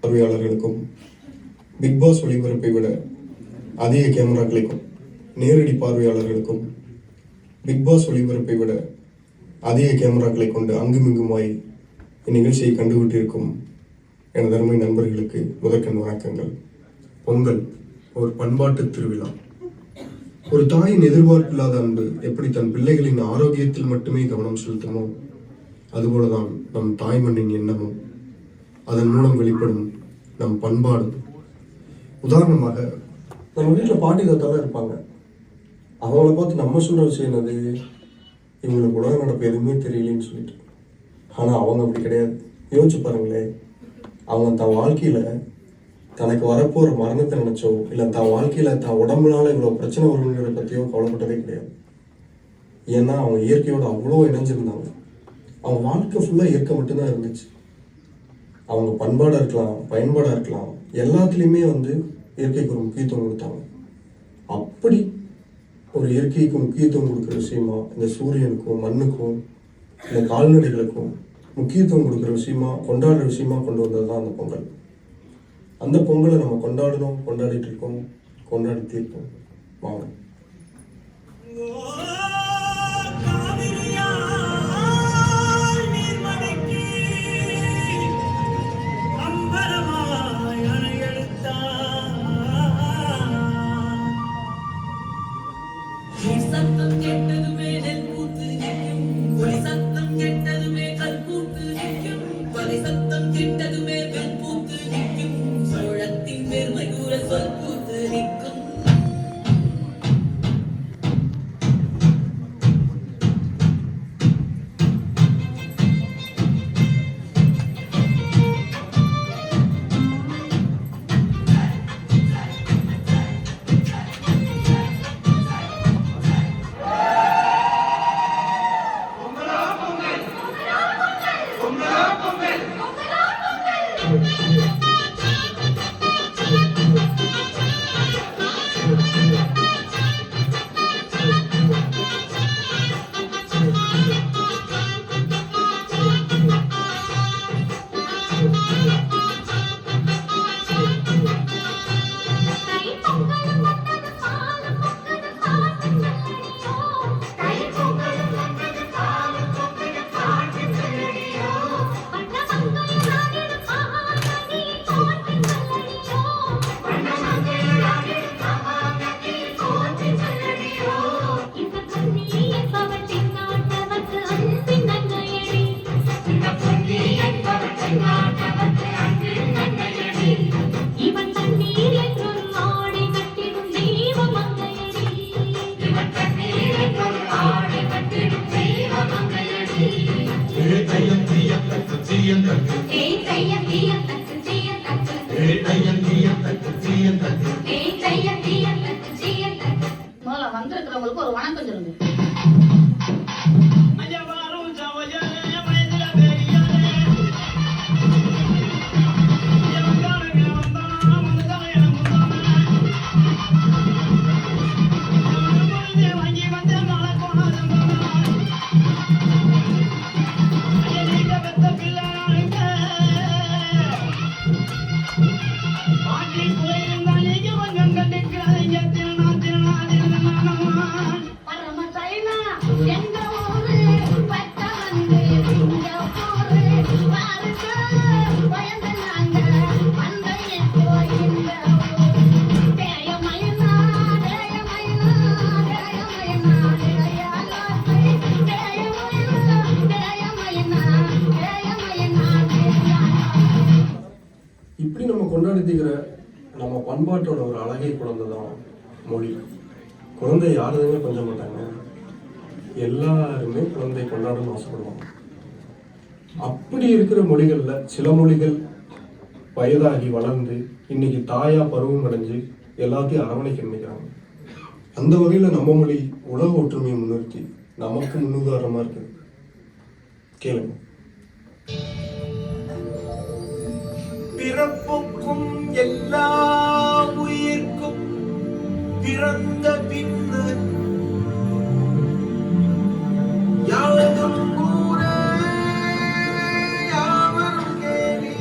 பார்வையாளர்களுக்கும் big pass ஒளிபரப்பை விட அதிக கேமராக்களுக்கும் நேரடி பார்வையாளர்களுக்கும் பிக் பாஸ் ஒளிபரப்பை விட அதிக கேமராக்களை கொண்டு அங்குமிங்குமாய் இந்நிகழ்ச்சியை கண்டுவிட்டிருக்கும் எனது அருமை நண்பர்களுக்கு முதற்கண் வணக்கங்கள். பொங்கல் ஒரு பண்பாட்டு திருவிழா. ஒரு தாயின் எதிர்பார்ப்பில்லாத அன்பு எப்படி தன் பிள்ளைகளின் ஆரோக்கியத்தில் மட்டுமே கவனம் செலுத்துமோ அதுபோலதான் நம் தாய்மண்ணின் எண்ணமும் அதன் மூலம் வெளிப்படும் நம் பண்பாடும். உதாரணமாக நம்ம வீட்டில் பாட்டி தாத்தாலாம் இருப்பாங்க. அவங்கள பார்த்து நம்ம சொல்கிற விஷயம் என்னது, இவங்களுக்கு உலக நடப்பு எதுவுமே தெரியலன்னு சொல்லிட்டு. ஆனால் அவங்க அப்படி கிடையாது. யோசிச்சு பாருங்களேன், அவங்க தன் வாழ்க்கையில் தனக்கு வரப்போகிற மரணத்தை நினச்சோ இல்லை தன் வாழ்க்கையில் தன் உடம்புனால இவ்வளோ பிரச்சனை வருங்கிறத பற்றியோ கவலைப்பட்டதே கிடையாது. ஏன்னா அவங்க இயற்கையோடு அவ்வளோ இணைஞ்சிருந்தாங்க. அவங்க வாழ்க்கை ஃபுல்லாக இயற்கை மட்டும்தான் இருந்துச்சு. அவங்க பண்பாடாக இருக்கலாம், பயன்பாடாக இருக்கலாம், எல்லாத்துலேயுமே இயற்கைக்கு ஒரு முக்கியத்துவம் கொடுத்தாங்க. அப்படி ஒரு இயற்கைக்கு முக்கியத்துவம் கொடுக்குற விஷயமா இந்த சூரியனுக்கும் மண்ணுக்கும் இந்த கால்நடைகளுக்கும் முக்கியத்துவம் கொடுக்குற விஷயமா கொண்டாடுற விஷயமா கொண்டு வந்தது தான் அந்த பொங்கல். அந்த பொங்கலை நம்ம கொண்டாடிட்டு இருக்கோம், கொண்டாடி தீர்ப்போம். வாங்க. வந்திருக்கிறவங்களுக்கு ஒரு வணக்கம் சொல்லுங்க. இப்படி நம்ம கொண்டாடிக்கிற நம்ம பண்பாட்டோட ஒரு அழகை குழந்தைதான் மொழி. குழந்தை யாருமே கொஞ்ச மாட்டாங்க, எல்லாருமே குழந்தை கொண்டாடணும்னு ஆசைப்படுவாங்க. அப்படி இருக்கிற மொழிகள்ல சில மொழிகள் வயதாகி வளர்ந்து இன்னைக்கு தாயா பருவம் அடைஞ்சு எல்லாத்தையும் அரவணைக்க நினைக்கிறாங்க. அந்த வகையில நம்ம மொழி உலக ஒற்றுமையை முன்னிறுத்தி நமக்கு முன்னுதாரணமா இருக்குது. கேளுங்க. பிறப்புக்கும் எல்லா உயிர்க்கும் பிறந்த பின்னர் யாவரும் கூற யாவரும் கேளி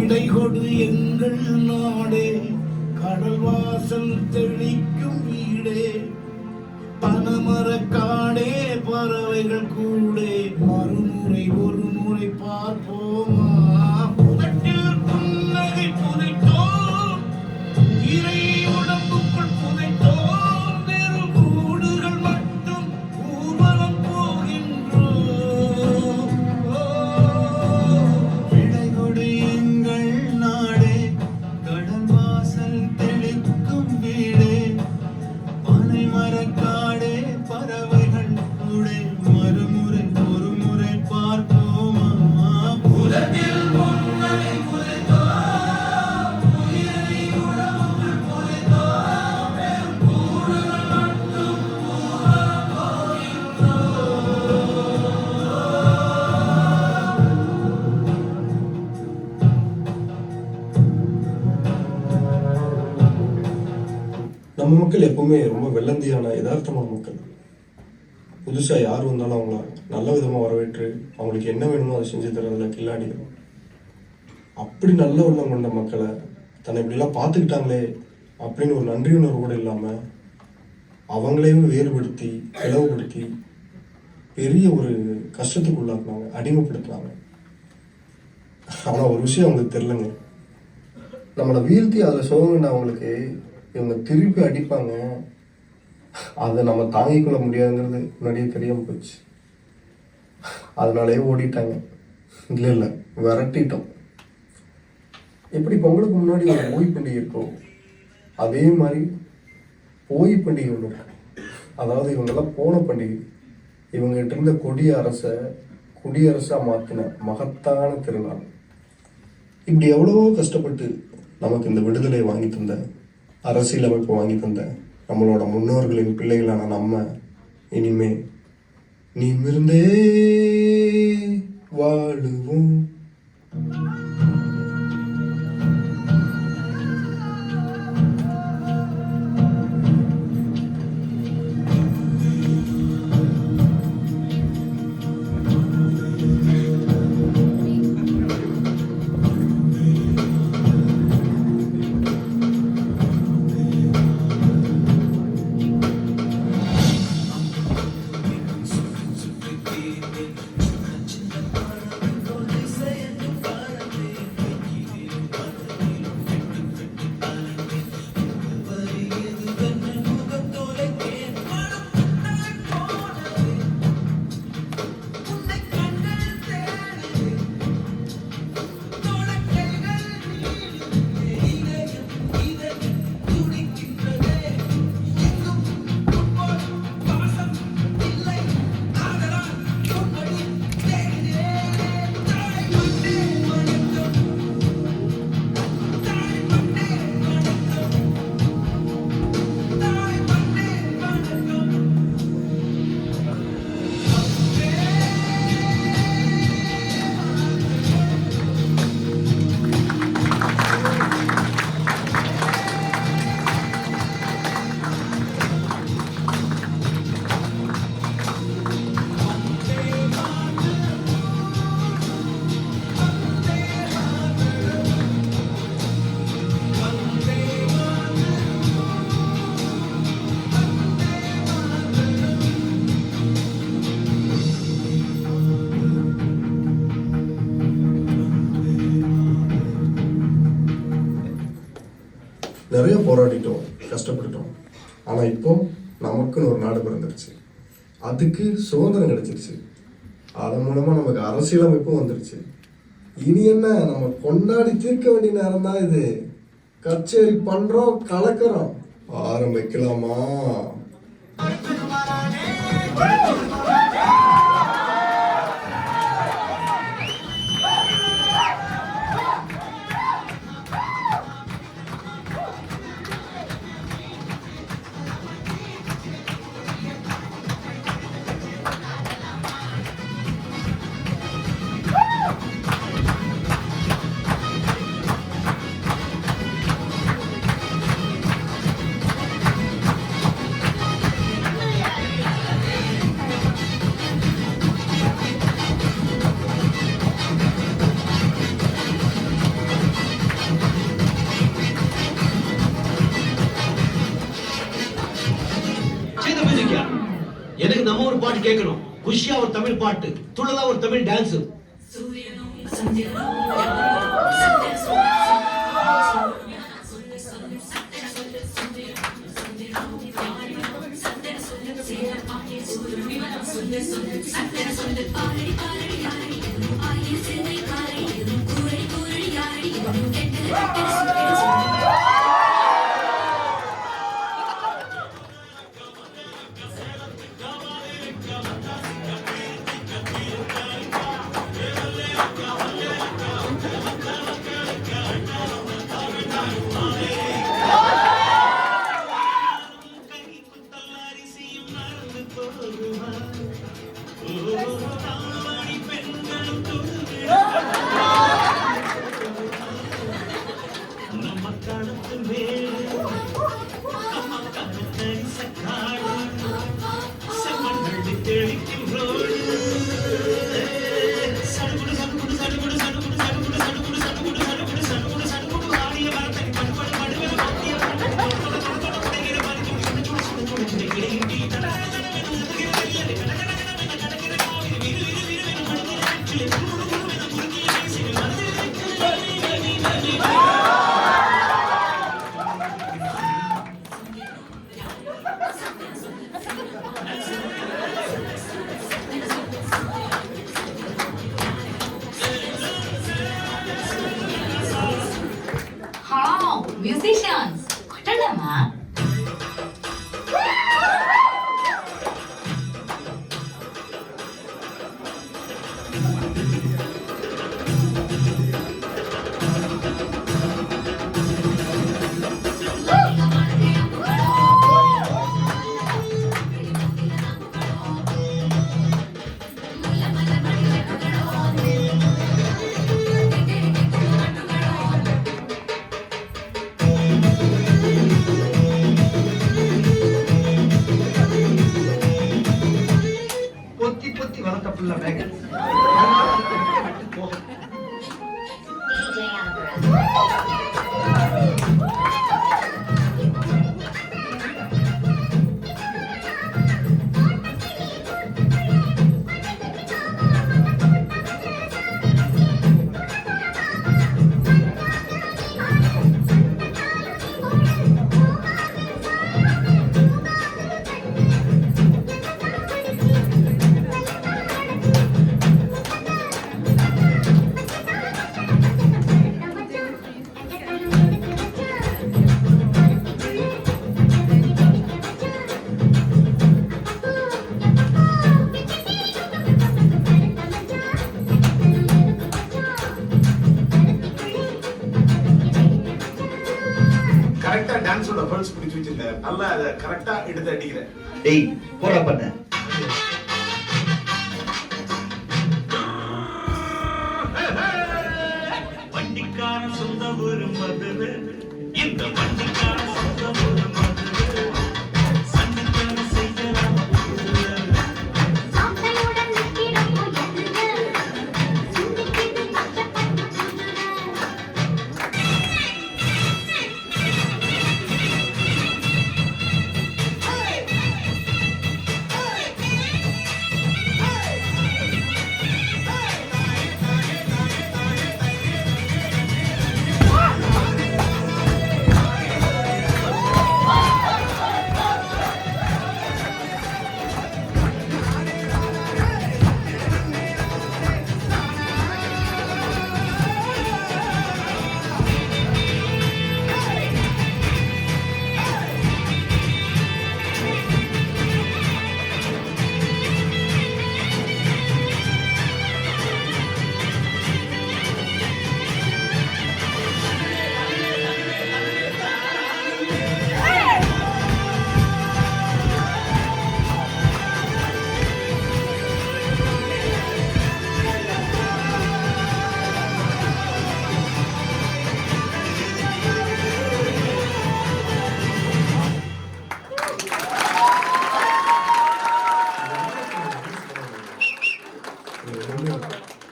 விடை கொடு எங்கள் நாடே, கடல் வாசல் தெளிக்கும் வீடே, பனமரக்காடே, பறவைகள் கூடே, மறுமுறை ஒரு முறை பார்ப்போமா? புதட்டில் புன்னகை புதைத்தோம், இறை உடம்புக்குள் புதைத்தோம், வெறும் கூடுகள் மட்டும் ஊர்வலம் போகின்றோம். விடை கொடு எங்கள் நாடே, கடல் வாசல் தெளிக்கும் வீடே, பனை மரக்காடே, பறவைகள் கூடே, மறுமுறை ஒரு முறை பார்ப்போமா? புதட்டில் புன்னகை புதைத்தோம், இறை உடம்புக்குள் புதைத்தோம், வெறும் கூடுகள் மட்டும் ஊர்வலம் போகின்றோம். நம்ம மக்கள் எப்பவுமே ரொம்ப வெள்ளந்தியான யதார்த்தமான மக்கள். புதுசா யார் வந்தாலும் அவங்கள நல்ல விதமா வரவேற்று அவங்களுக்கு என்ன வேணுமோ அதை செஞ்சு தரதுல கில்லாடிகள். அப்படி நல்ல உள்ளம் கொண்ட மக்களை தன்னை இப்படிலாம் பார்த்துக்கிட்டாங்களே அப்படின்னு ஒரு நன்றி உணர்வு கூட இல்லாம அவங்களையும் வேறுபடுத்தி பிளவுபடுத்தி பெரிய ஒரு கஷ்டத்துக்கு உள்ளாக்குனாங்க, அடிமைப்படுத்தினாங்க. ஆனா ஒரு விஷயம் அவங்களுக்கு தெரியலங்க, நம்மளை வீழ்த்தி அதில் சோகன்னு அவங்களுக்கு இவங்க திருப்பி அடிப்பாங்க, அதை நம்ம தாங்கிக் கொள்ள முடியாதுங்கிறது முன்னாடியே தெரியாம போச்சு. அதனாலேயே ஓடிட்டாங்க. இல்லை விரட்டிட்டோம். எப்படி பொங்கலுக்கு முன்னாடி ஒரு ஓய் பண்டிகை இருக்கோ அதே மாதிரி போய் பண்டிகை ஒன்று இருக்கு. அதாவது இவங்கெல்லாம் போன பண்டிகை. இவங்ககிட்ட இருந்த குடியரசா மாற்றின மகத்தான திருநாள். இப்படி எவ்வளவோ கஷ்டப்பட்டு நமக்கு இந்த விடுதலை வாங்கி தந்த, அரசியலமைப்பு வாங்கி தந்த நம்மளோட முன்னோர்களின் பிள்ளைகளான நம்ம இனிமே நிமிர்ந்தே வாழுவோம். நிறைய போராடிட்டோம், கஷ்டப்பட்டுட்டோம். ஆனால் இப்போ நமக்குன்னு ஒரு நாடு பிறந்துருச்சு, அதுக்கு சுதந்திரம் கிடைச்சிருச்சு, அதன் மூலமாக நமக்கு அரசியலமைப்பும் வந்துருச்சு. இனி என்ன, நம்ம கொண்டாடி தீர்க்க வேண்டிய நேரம் தான் இது. கச்சேரி பண்றோம், கலக்கிறோம், ஆரம்பிக்கலாமா? பாட்டு கேட்கணும். குஷியா ஒரு தமிழ் பாட்டு, துள்ளலா ஒரு தமிழ் டான்ஸ். musicians, కొట్టండమ్మా. பொத்தி பொத்தி வளர்த்த புள்ள மேகன். விட்டு போகும். கரெக்டா டான்ஸோட வேர்ட்ஸ் பிடிச்சு வச்சிருக்காரு. நல்லா அதை கரெக்டா எடுத்து அடிக்கிறேன். டேய் போடா பண்ண. வண்டிக்காரன் சொந்த ஒரு மதுரை, இந்த வண்டிக்காரன் சொந்த ஒரு மதுரை, சண்டிக்காரன் செய்யலாம்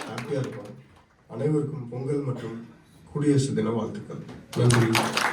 ஹாப்பியா இருப்போம். அனைவருக்கும் பொங்கல் மற்றும் குடியரசு தின வாழ்த்துக்கள். நன்றி.